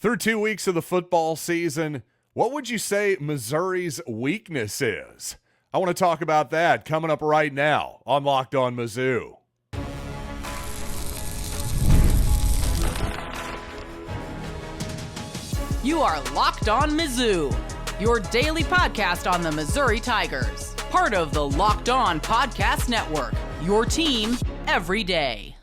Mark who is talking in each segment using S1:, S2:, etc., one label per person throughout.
S1: Through 2 weeks of the football season, what would you say Missouri's weakness is? I want to talk about that coming up right now on Locked On Mizzou.
S2: You are Locked On Mizzou, your daily podcast on the Missouri Tigers. Part of the Locked On Podcast Network, your team every day.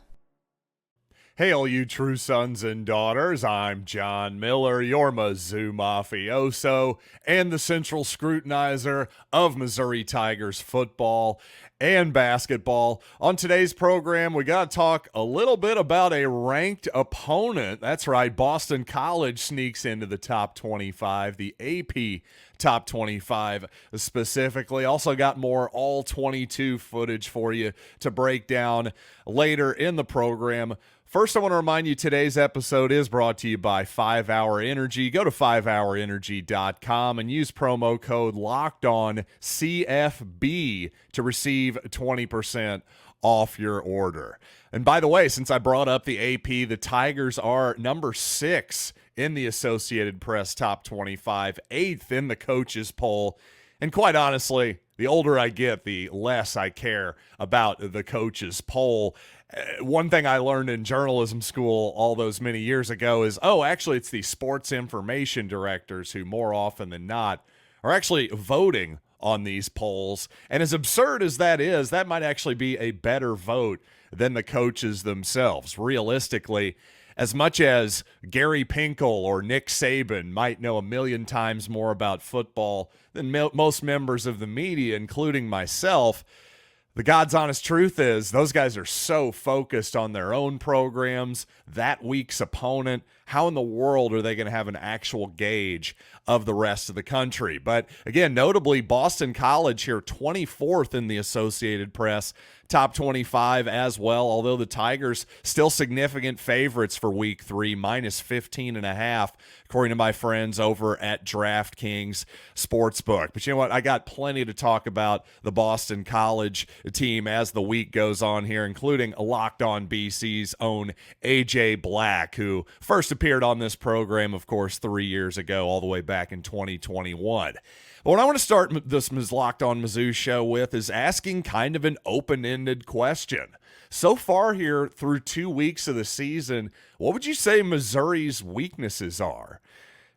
S1: Hey, all you true sons and daughters, I'm John Miller, your Mizzou mafioso and the central scrutinizer of Missouri Tigers football and basketball. On today's program, we got to talk a little bit about a ranked opponent. That's right, Boston College sneaks into the top 25, the AP top 25 specifically. Also got more all 22 footage for you to break down later in the program. First, I want to remind you today's episode is brought to you by 5 Hour Energy. Go to 5hourenergy.com and use promo code LOCKEDONCFB to receive 20% off your order. And by the way, since I brought up the AP, the Tigers are number 6 in the Associated Press top 25, 8th in the coaches poll. And quite honestly, the older I get, the less I care about the coaches poll. One thing I learned in journalism school all those many years ago is, actually it's the sports information directors who more often than not are actually voting on these polls. And as absurd as that is, that might actually be a better vote than the coaches themselves. Realistically, as much as Gary Pinkel or Nick Saban might know a million times more about football than most members of the media, including myself, the God's honest truth is those guys are so focused on their own programs, that week's opponent. How in the world are they going to have an actual gauge of the rest of the country? But again, notably, Boston College here, 24th in the Associated Press, top 25 as well, although the Tigers still significant favorites for week 3, minus 15.5, according to my friends over at DraftKings Sportsbook. But you know what? I got plenty to talk about the Boston College team as the week goes on here, including Locked On BC's own AJ Black, who first appeared on this program, of course, 3 years ago, all the way back in 2021. But what I want to start this Locked On Mizzou show with is asking kind of an open-ended question. So far here through 2 weeks of the season, what would you say Missouri's weaknesses are?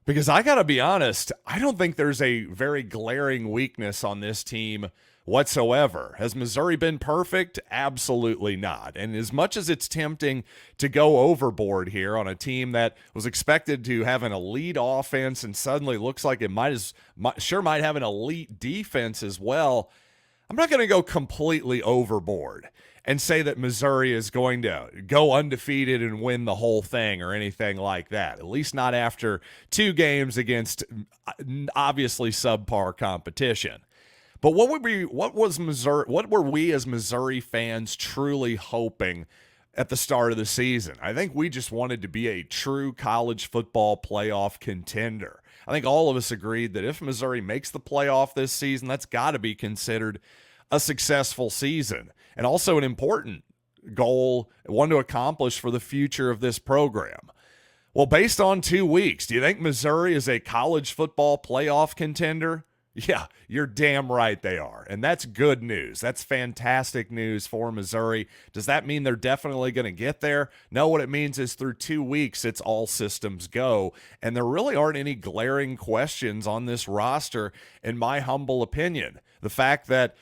S1: Because I got to be honest, I don't think there's a very glaring weakness on this team whatsoever. Has Missouri been perfect? Absolutely not. And as much as it's tempting to go overboard here on a team that was expected to have an elite offense and suddenly looks like it might have an elite defense as well, I'm not going to go completely overboard and say that Missouri is going to go undefeated and win the whole thing or anything like that, at least not after 2 games against obviously subpar competition. But what were we as Missouri fans truly hoping at the start of the season? I think we just wanted to be a true college football playoff contender. I think all of us agreed that if Missouri makes the playoff this season, that's got to be considered a successful season and also an important goal, one to accomplish for the future of this program. Well, based on 2 weeks, do you think Missouri is a college football playoff contender? Yeah, you're damn right they are. And that's good news. That's fantastic news for Missouri. Does that mean they're definitely going to get there? No, what it means is through 2 weeks, it's all systems go. And there really aren't any glaring questions on this roster, in my humble opinion. The fact that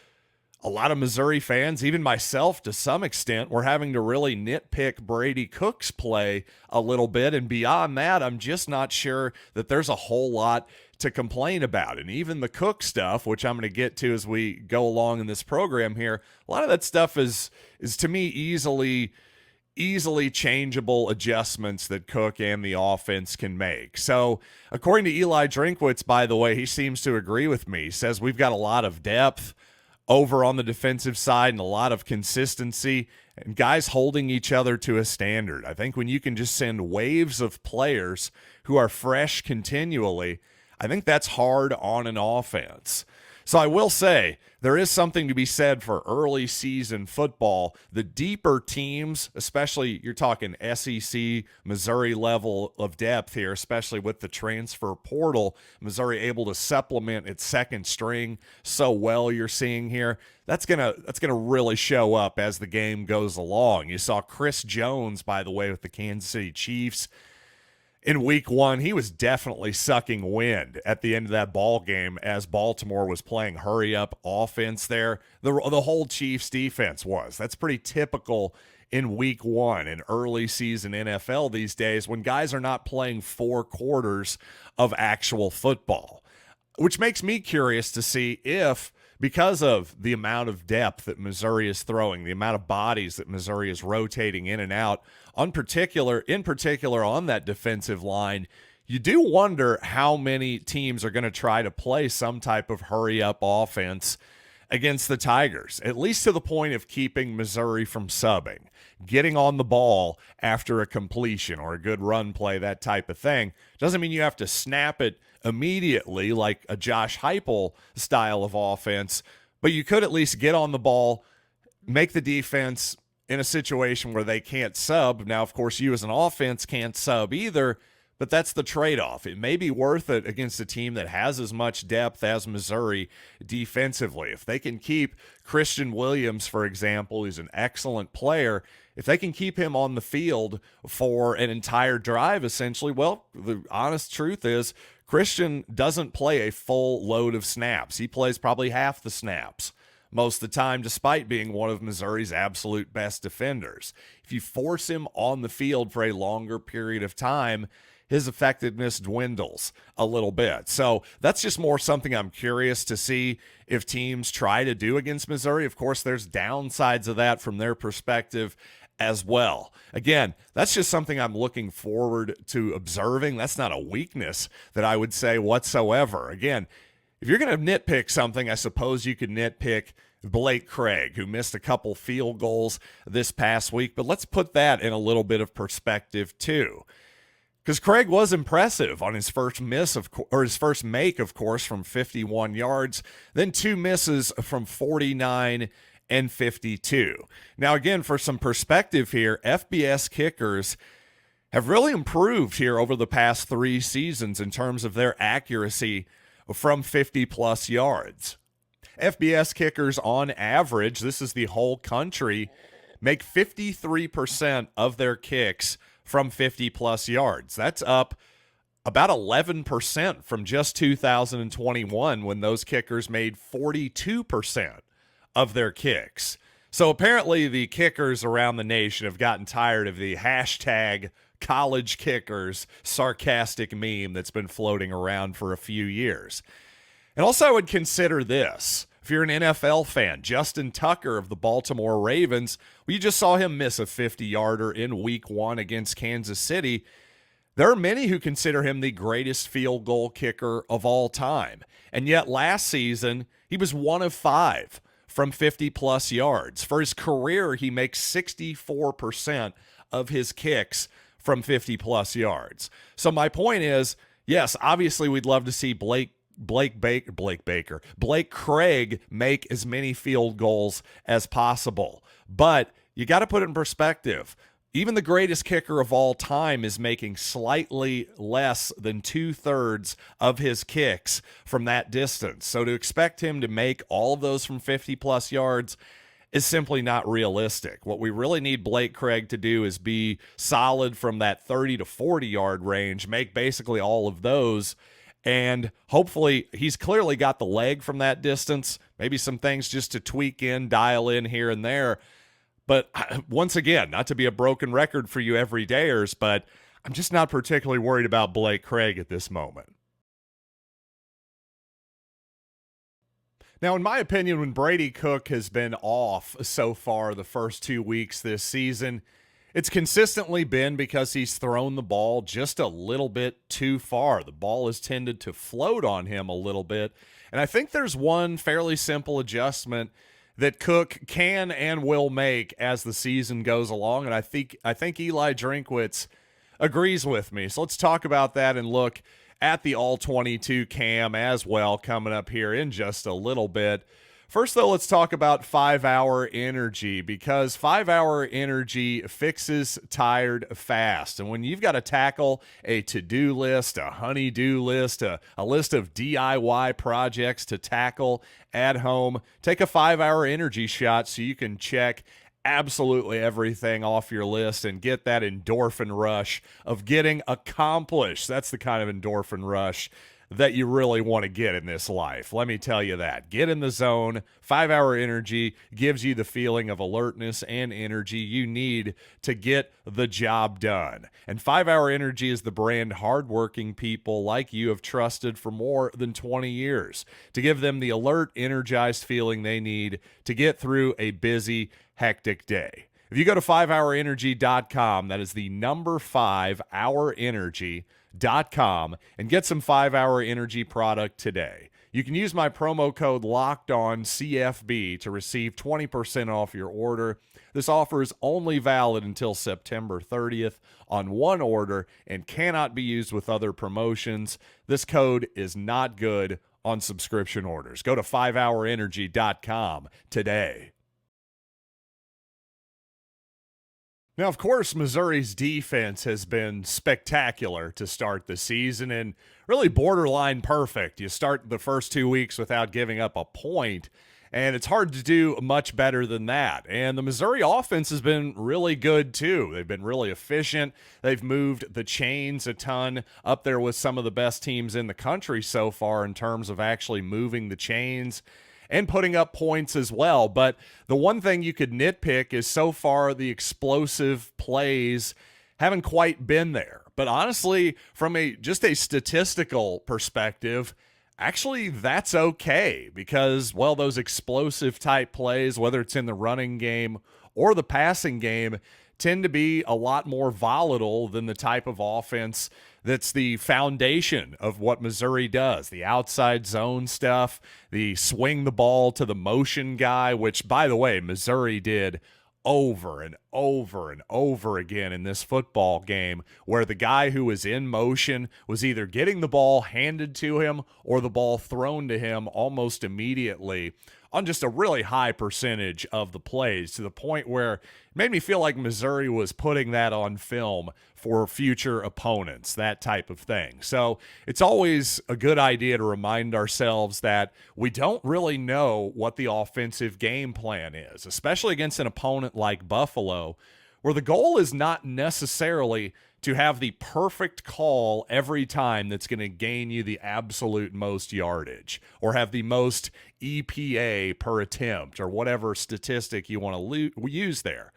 S1: a lot of Missouri fans, even myself to some extent, were having to really nitpick Brady Cook's play a little bit. And beyond that, I'm just not sure that there's a whole lot to complain about. And even the Cook stuff, which I'm going to get to as we go along in this program here, a lot of that stuff is to me easily changeable adjustments that Cook and the offense can make. So according to Eli Drinkwitz, by the way, he seems to agree with me. He says we've got a lot of depth over on the defensive side and a lot of consistency and guys holding each other to a standard. I think when you can just send waves of players who are fresh continually, I think that's hard on an offense. So I will say there is something to be said for early season football. The deeper teams, especially you're talking SEC, Missouri level of depth here, especially with the transfer portal, Missouri able to supplement its second string so well you're seeing here. That's gonna really show up as the game goes along. You saw Chris Jones, by the way, with the Kansas City Chiefs. In week one, he was definitely sucking wind at the end of that ball game as Baltimore was playing hurry-up offense there. The whole Chiefs defense was. That's pretty typical in week one in early season NFL these days when guys are not playing 4 quarters of actual football, which makes me curious to see if, because of the amount of depth that Missouri is throwing, the amount of bodies that Missouri is rotating in and out, in particular on that defensive line, you do wonder how many teams are going to try to play some type of hurry-up offense against the Tigers, at least to the point of keeping Missouri from subbing, getting on the ball after a completion or a good run play, that type of thing. Doesn't mean you have to snap it immediately like a Josh Heupel style of offense, but you could at least get on the ball, make the defense in a situation where they can't sub. Now, of course, you as an offense can't sub either, but that's the trade-off. It may be worth it against a team that has as much depth as Missouri defensively. If they can keep Christian Williams, for example, who's an excellent player, if they can keep him on the field for an entire drive, essentially, well, the honest truth is Christian doesn't play a full load of snaps. He plays probably half the snaps most of the time, despite being one of Missouri's absolute best defenders. If you force him on the field for a longer period of time, his effectiveness dwindles a little bit. So that's just more something I'm curious to see if teams try to do against Missouri. Of course, there's downsides of that from their perspective as well. Again, that's just something I'm looking forward to observing. That's not a weakness that I would say whatsoever. Again, if you're going to nitpick something, I suppose you could nitpick Blake Craig, who missed a couple field goals this past week. But let's put that in a little bit of perspective too, because Craig was impressive on his first first make, of course, from 51 yards, then 2 misses from 49 and 52. Now, again, for some perspective here, FBS kickers have really improved here over the past 3 seasons in terms of their accuracy from 50-plus yards. FBS kickers on average, this is the whole country, make 53% of their kicks from 50-plus yards. That's up about 11% from just 2021 when those kickers made 42% of their kicks. So apparently the kickers around the nation have gotten tired of the hashtag college kickers sarcastic meme that's been floating around for a few years. And also I would consider this. If you're an NFL fan, Justin Tucker of the Baltimore Ravens, we just saw him miss a 50-yarder in week 1 against Kansas City. There are many who consider him the greatest field goal kicker of all time. And yet last season, he was 1 of 5 from 50-plus yards. For his career, he makes 64% of his kicks from 50-plus yards. So my point is, yes, obviously we'd love to see Blake Craig make as many field goals as possible. But you got to put it in perspective. Even the greatest kicker of all time is making slightly less than 2/3 of his kicks from that distance. So to expect him to make all of those from 50-plus yards is simply not realistic. What we really need Blake Craig to do is be solid from that 30 to 40-yard range, make basically all of those, and hopefully he's clearly got the leg from that distance, maybe some things just to tweak in, dial in here and there. But once again, not to be a broken record for you everydayers, but I'm just not particularly worried about Blake Craig at this moment. Now, in my opinion, when Brady Cook has been off so far the first 2 weeks this season, it's consistently been because he's thrown the ball just a little bit too far. The ball has tended to float on him a little bit. And I think there's one fairly simple adjustment that Cook can and will make as the season goes along. And I think Eli Drinkwitz agrees with me. So let's talk about that and look at the All-22 Cam as well coming up here in just a little bit. First, though, let's talk about 5-Hour Energy, because 5-Hour Energy fixes tired fast. And when you've got to tackle a to-do list, a honey-do list, a list of DIY projects to tackle at home, take a 5-Hour Energy shot so you can check absolutely everything off your list and get that endorphin rush of getting accomplished. That's the kind of endorphin rush that you really want to get in this life. Let me tell you that. Get in the zone. 5-Hour Energy gives you the feeling of alertness and energy you need to get the job done. And 5-Hour Energy is the brand hardworking people like you have trusted for more than 20 years to give them the alert, energized feeling they need to get through a busy, hectic day. If you go to 5hourenergy.com, that is the number 5hourenergy.com, and get some 5-Hour Energy product today. You can use my promo code LOCKEDONCFB to receive 20% off your order. This offer is only valid until September 30th on one order and cannot be used with other promotions. This code is not good on subscription orders. Go to 5hourenergy.com today. Now, of course, Missouri's defense has been spectacular to start the season and really borderline perfect. You start the first 2 weeks without giving up a point, and it's hard to do much better than that. And the Missouri offense has been really good, too. They've been really efficient. They've moved the chains a ton, up there with some of the best teams in the country so far in terms of actually moving the chains and putting up points as well. But the one thing you could nitpick is so far the explosive plays haven't quite been there. But honestly, from just a statistical perspective, actually that's okay because, well, those explosive type plays, whether it's in the running game or the passing game, tend to be a lot more volatile than the type of offense that's the foundation of what Missouri does. The outside zone stuff, the swing the ball to the motion guy, which, by the way, Missouri did over and over and over again in this football game, where the guy who was in motion was either getting the ball handed to him or the ball thrown to him almost immediately on just a really high percentage of the plays, to the point where it made me feel like Missouri was putting that on film for future opponents, that type of thing. So it's always a good idea to remind ourselves that we don't really know what the offensive game plan is, especially against an opponent like Buffalo, where the goal is not necessarily to have the perfect call every time that's going to gain you the absolute most yardage or have the most EPA per attempt or whatever statistic you want to use there.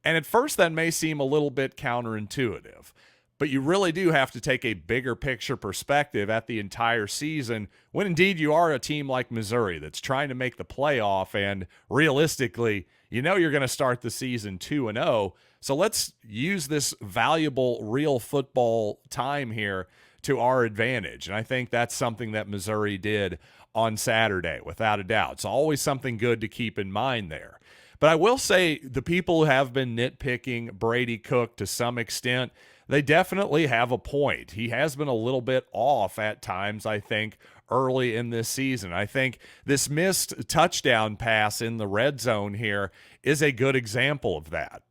S1: And at first that may seem a little bit counterintuitive, but you really do have to take a bigger picture perspective at the entire season when indeed you are a team like Missouri that's trying to make the playoff, and realistically, you know you're going to start the season 2-0. So let's use this valuable real football time here to our advantage. And I think that's something that Missouri did on Saturday, without a doubt. It's always something good to keep in mind there. But I will say the people who have been nitpicking Brady Cook to some extent, they definitely have a point. He has been a little bit off at times, I think, early in this season. I think this missed touchdown pass in the red zone here is a good example of that.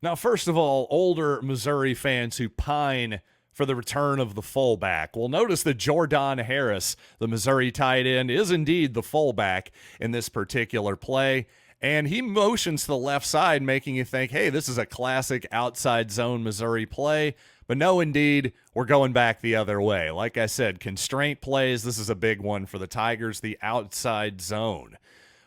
S1: Now, first of all, older Missouri fans who pine for the return of the fullback will notice that Jordan Harris, the Missouri tight end, is indeed the fullback in this particular play. And he motions to the left side, making you think, hey, this is a classic outside zone Missouri play. But no, indeed, we're going back the other way. Like I said, constraint plays, this is a big one for the Tigers, the outside zone.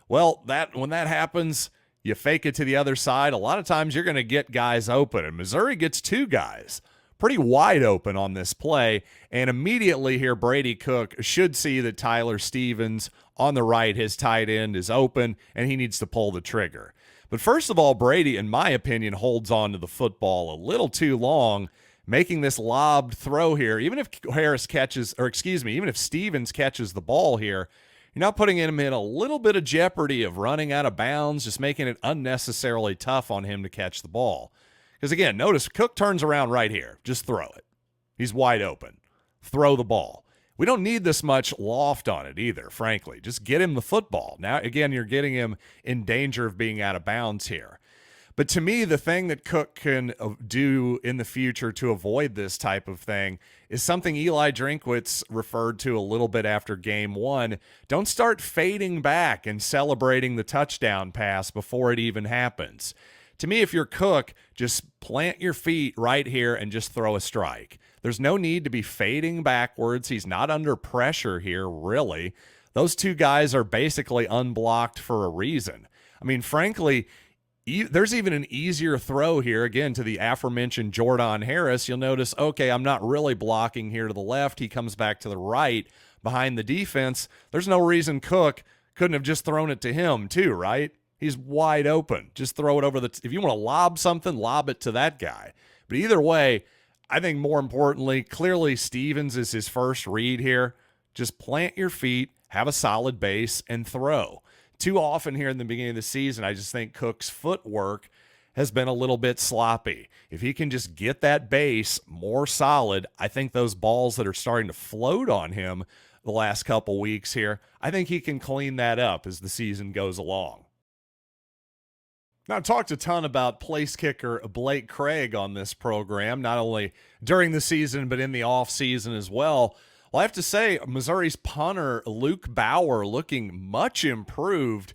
S1: Well, when that happens, you fake it to the other side. A lot of times you're going to get guys open, and Missouri gets two guys pretty wide open on this play, and immediately here Brady Cook should see that Tyler Stevens on the right, his tight end, is open, and he needs to pull the trigger. But first of all, Brady, in my opinion, holds on to the football a little too long, making this lobbed throw here. Even if even if Stevens catches the ball here, you're not putting him in a little bit of jeopardy of running out of bounds, just making it unnecessarily tough on him to catch the ball. Because again, notice Cook turns around right here. Just throw it. He's wide open. Throw the ball. We don't need this much loft on it either, frankly. Just get him the football. Now, again, you're getting him in danger of being out of bounds here. But to me, the thing that Cook can do in the future to avoid this type of thing is something Eli Drinkwitz referred to a little bit after game one. Don't start fading back and celebrating the touchdown pass before it even happens. To me, if you're Cook, just plant your feet right here and just throw a strike. There's no need to be fading backwards. He's not under pressure here, really. Those two guys are basically unblocked for a reason. I mean, frankly, there's even an easier throw here, again, to the aforementioned Jordan Harris. You'll notice, okay, I'm not really blocking here to the left. He comes back to the right behind the defense. There's no reason Cook couldn't have just thrown it to him too, right? He's wide open. Just throw it over if you want to lob something, lob it to that guy. But either way, I think more importantly, clearly Stevens is his first read here. Just plant your feet, have a solid base, and throw. Too often here in the beginning of the season, I just think Cook's footwork has been a little bit sloppy. If he can just get that base more solid, I think those balls that are starting to float on him the last couple weeks here, I think he can clean that up as the season goes along. Now, I talked a ton about place kicker Blake Craig on this program, not only during the season, but in the offseason as well. Well, I have to say, Missouri's punter, Luke Bauer, looking much improved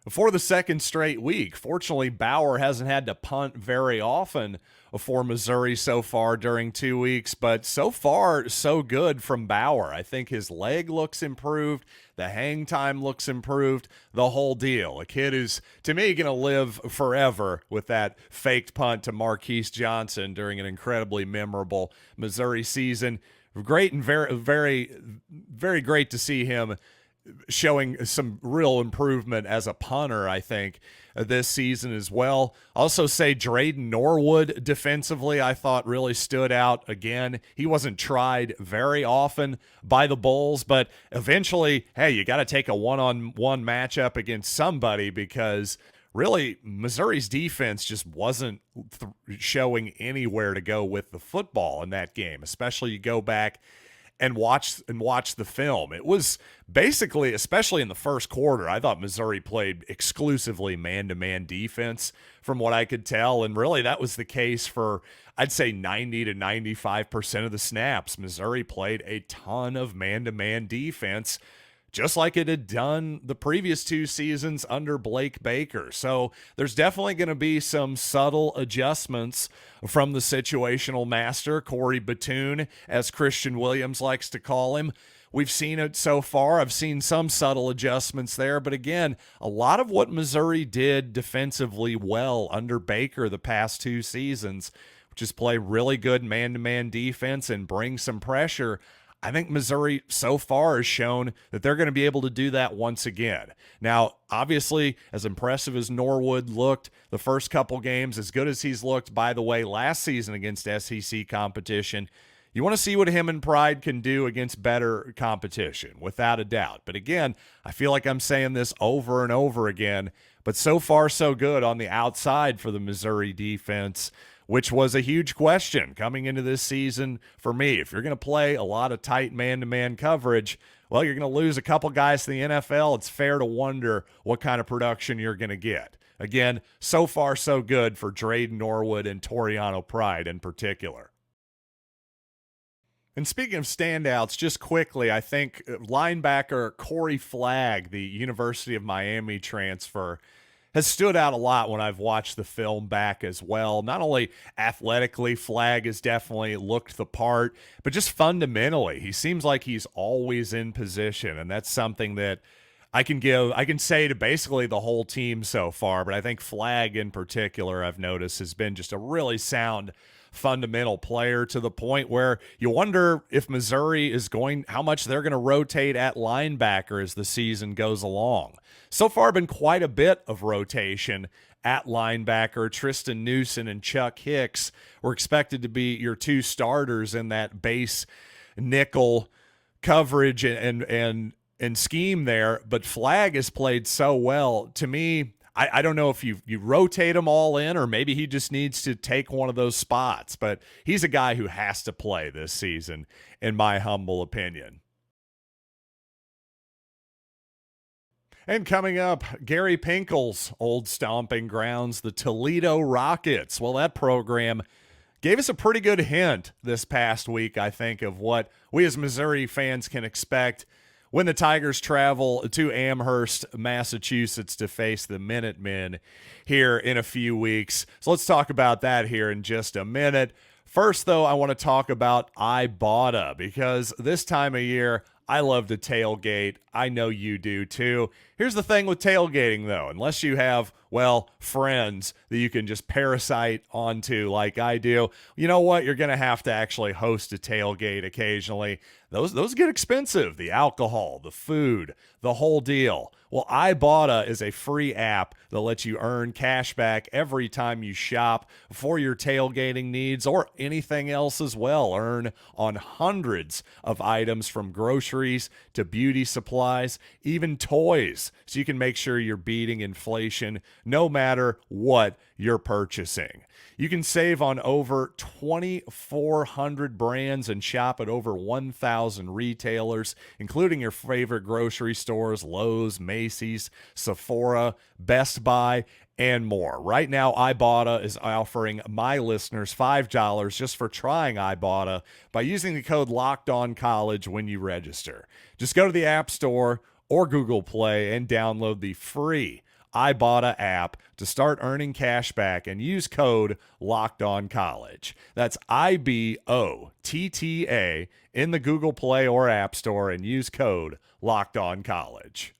S1: for the second straight week. Fortunately, Bauer hasn't had to punt very often for Missouri so far during 2 weeks, but so far, so good from Bauer. I think his leg looks improved. The hang time looks improved. The whole deal. A kid who's, to me, going to live forever with that faked punt to Marquise Johnson during an incredibly memorable Missouri season. Great and very, very, very great to see him showing some real improvement as a punter, I think, this season as well. Also say Dreyden Norwood defensively, I thought really stood out again. He wasn't tried very often by the Bulls, but eventually, hey, you got to take a one-on-one matchup against somebody because really Missouri's defense just wasn't showing anywhere to go with the football in that game, especially you go back and watch the film. It was basically, especially in the first quarter, I thought Missouri played exclusively man-to-man defense from what I could tell, and really that was the case for, I'd say, 90 to 95% of the snaps. Missouri played a ton of man-to-man defense, just like it had done the previous 2 seasons under Blake Baker. So there's definitely going to be some subtle adjustments from the situational master, Corey Batoon, as Christian Williams likes to call him. We've seen it so far. I've seen some subtle adjustments there. But again, a lot of what Missouri did defensively well under Baker the past 2 seasons, which is play really good man-to-man defense and bring some pressure, I think Missouri so far has shown that they're going to be able to do that once again. Now, obviously, as impressive as Norwood looked the first couple games, as good as he's looked, by the way, last season against SEC competition, you want to see what him and Pride can do against better competition, without a doubt. But again, I feel like I'm saying this over and over again, but so far so good on the outside for the Missouri defense, which was a huge question coming into this season for me. If you're going to play a lot of tight man-to-man coverage, well, you're going to lose a couple guys to the NFL. It's fair to wonder what kind of production you're going to get. Again, so far so good for Dreyden Norwood and Toriano Pride in particular. And speaking of standouts, just quickly, I think linebacker Corey Flagg, the University of Miami transfer, has stood out a lot when I've watched the film back as well. Not only athletically, Flagg has definitely looked the part, but just fundamentally, he seems like he's always in position, and that's something that I can say to basically the whole team so far, but I think Flagg in particular, I've noticed, has been just a really sound fundamental player to the point where you wonder if Missouri is how much they're going to rotate at linebacker as the season goes along. So far, been quite a bit of rotation at linebacker. Tristan Newsom and Chuck Hicks were expected to be your 2 starters in that base nickel coverage and scheme there, but Flagg has played so well. To me, I don't know if you rotate him all in, or maybe he just needs to take one of those spots, but he's a guy who has to play this season, in my humble opinion. And coming up, Gary Pinkel's old stomping grounds, the Toledo Rockets. Well, that program gave us a pretty good hint this past week, I think, of what we as Missouri fans can expect when the Tigers travel to Amherst, Massachusetts to face the Minutemen here in a few weeks. So let's talk about that here in just a minute. First, though, I want to talk about Ibotta, because this time of year, I love to tailgate. I know you do too. Here's the thing with tailgating, though. Unless you have, well, friends that you can just parasite onto like I do, you know what? You're going to have to actually host a tailgate occasionally. Those get expensive. The alcohol, the food, the whole deal. Well, Ibotta is a free app that lets you earn cash back every time you shop for your tailgating needs or anything else as well. Earn on hundreds of items from groceries to beauty supplies, even toys, so you can make sure you're beating inflation no matter what you're purchasing. You can save on over 2,400 brands and shop at over 1,000 retailers, including your favorite grocery stores, Lowe's, Macy's, Sephora, Best Buy, and more. Right now, Ibotta is offering my listeners $5 just for trying Ibotta by using the code LOCKEDONCollege when you register. Just go to the App Store or Google Play and download the free Ibotta app to start earning cash back and use code LOCKEDONCollege. That's IBOTTA in the Google Play or App Store and use code LOCKEDONCollege.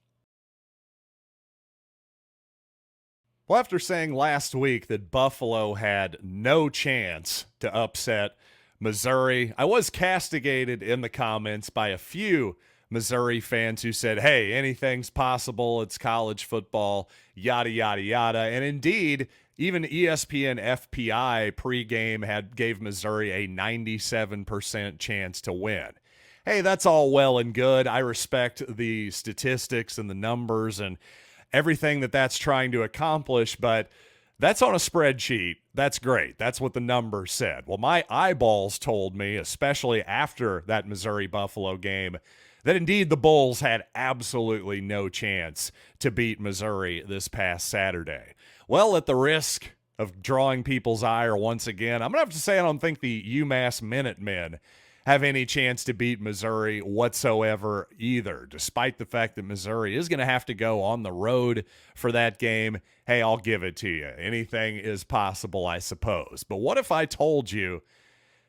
S1: Well, after saying last week that Buffalo had no chance to upset Missouri, I was castigated in the comments by a few Missouri fans who said, hey, anything's possible. It's college football, yada, yada, yada. And indeed, even ESPN FPI pregame gave Missouri a 97% chance to win. Hey, that's all well and good. I respect the statistics and the numbers and everything that's trying to accomplish, but that's on a spreadsheet. That's great. That's what the numbers said. Well, my eyeballs told me, especially after that Missouri-Buffalo game, that indeed the Bulls had absolutely no chance to beat Missouri this past Saturday. Well, at the risk of drawing people's ire once again, I'm going to have to say I don't think the UMass Minutemen have any chance to beat Missouri whatsoever either, despite the fact that Missouri is going to have to go on the road for that game. Hey, I'll give it to you. Anything is possible, I suppose. But what if I told you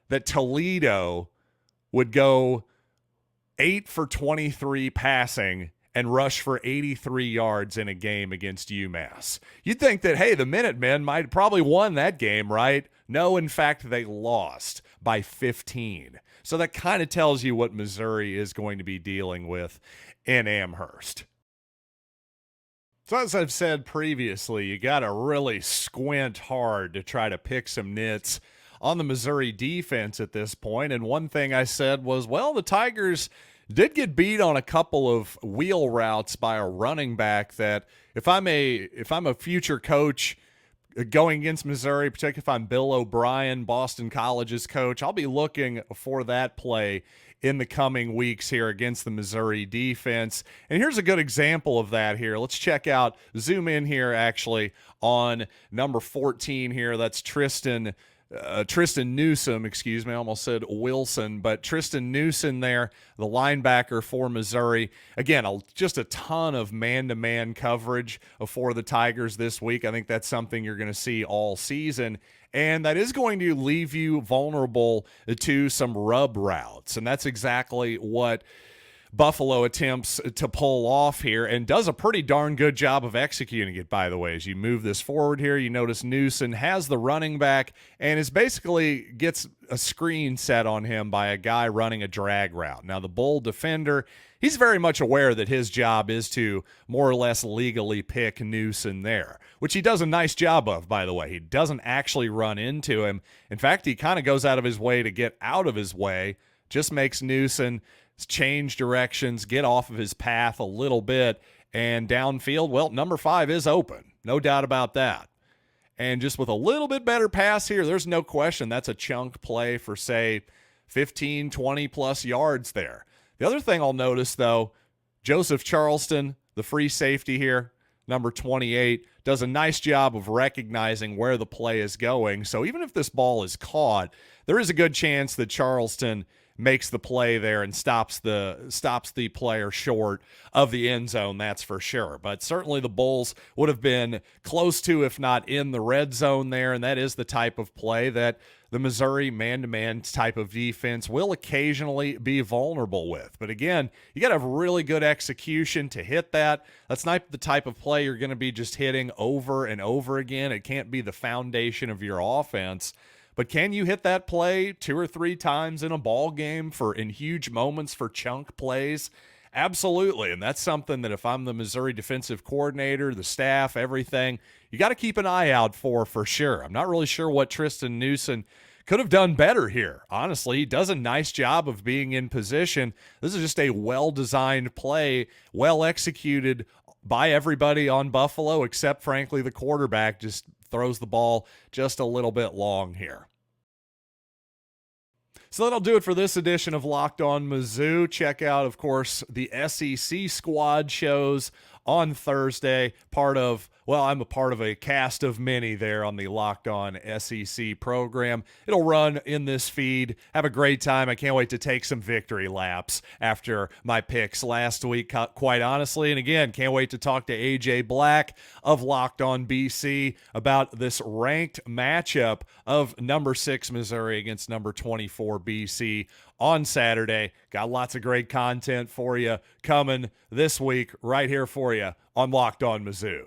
S1: that Toledo would go 8 for 23 passing and rush for 83 yards in a game against UMass? You'd think that, hey, the Minutemen might probably won that game, right? No, in fact, they lost by 15. So that kind of tells you what Missouri is going to be dealing with in Amherst. So as I've said previously, you got to really squint hard to try to pick some nits on the Missouri defense at this point. And one thing I said was, well, the Tigers did get beat on a couple of wheel routes by a running back that if I'm a future coach going against Missouri, particularly if I'm Bill O'Brien, Boston College's coach, I'll be looking for that play in the coming weeks here against the Missouri defense. And here's a good example of that here. Let's zoom in here actually on number 14 here. That's Tristan Newsom, excuse me, I almost said Wilson, but Tristan Newsom there, the linebacker for Missouri. Again, just a ton of man-to-man coverage for the Tigers this week. I think that's something you're going to see all season, and that is going to leave you vulnerable to some rub routes, and that's exactly what Buffalo attempts to pull off here and does a pretty darn good job of executing it, by the way. As you move this forward here, you notice Newsom has the running back and gets a screen set on him by a guy running a drag route. Now, the Bull defender, he's very much aware that his job is to more or less legally pick Newsom there, which he does a nice job of, by the way. He doesn't actually run into him. In fact, he kind of goes out of his way to get out of his way, just makes Newsom change directions, get off of his path a little bit, and downfield, well, number 5 is open. No doubt about that. And just with a little bit better pass here, there's no question that's a chunk play for, say, 15, 20 plus yards there. The other thing I'll notice, though, Joseph Charleston, the free safety here, number 28, does a nice job of recognizing where the play is going. So even if this ball is caught, there is a good chance that Charleston makes the play there and stops the player short of the end zone, that's for sure. But certainly the Bulls would have been close to, if not in the red zone there, and that is the type of play that the Missouri man-to-man type of defense will occasionally be vulnerable with. But again, you got to have really good execution to hit that. That's not the type of play you're going to be just hitting over and over again. It can't be the foundation of your offense. But can you hit that play 2 or 3 times in a ball game in huge moments for chunk plays? Absolutely. And that's something that if I'm the Missouri defensive coordinator, the staff, everything, you got to keep an eye out for sure. I'm not really sure what Tristan Newsom could have done better here. Honestly, he does a nice job of being in position. This is just a well-designed play, well executed by everybody on Buffalo, except, frankly, the quarterback just throws the ball just a little bit long here. So that'll do it for this edition of Locked On Mizzou. Check out, of course, the SEC squad shows on Thursday. I'm a part of a cast of many there on the Locked On SEC program. It'll run in this feed. Have a great time. I can't wait to take some victory laps after my picks last week, quite honestly. And again, can't wait to talk to AJ Black of Locked On BC about this ranked matchup of number 6 Missouri against number 24 BC on Saturday. Got lots of great content for you coming this week right here for you on Locked On Mizzou.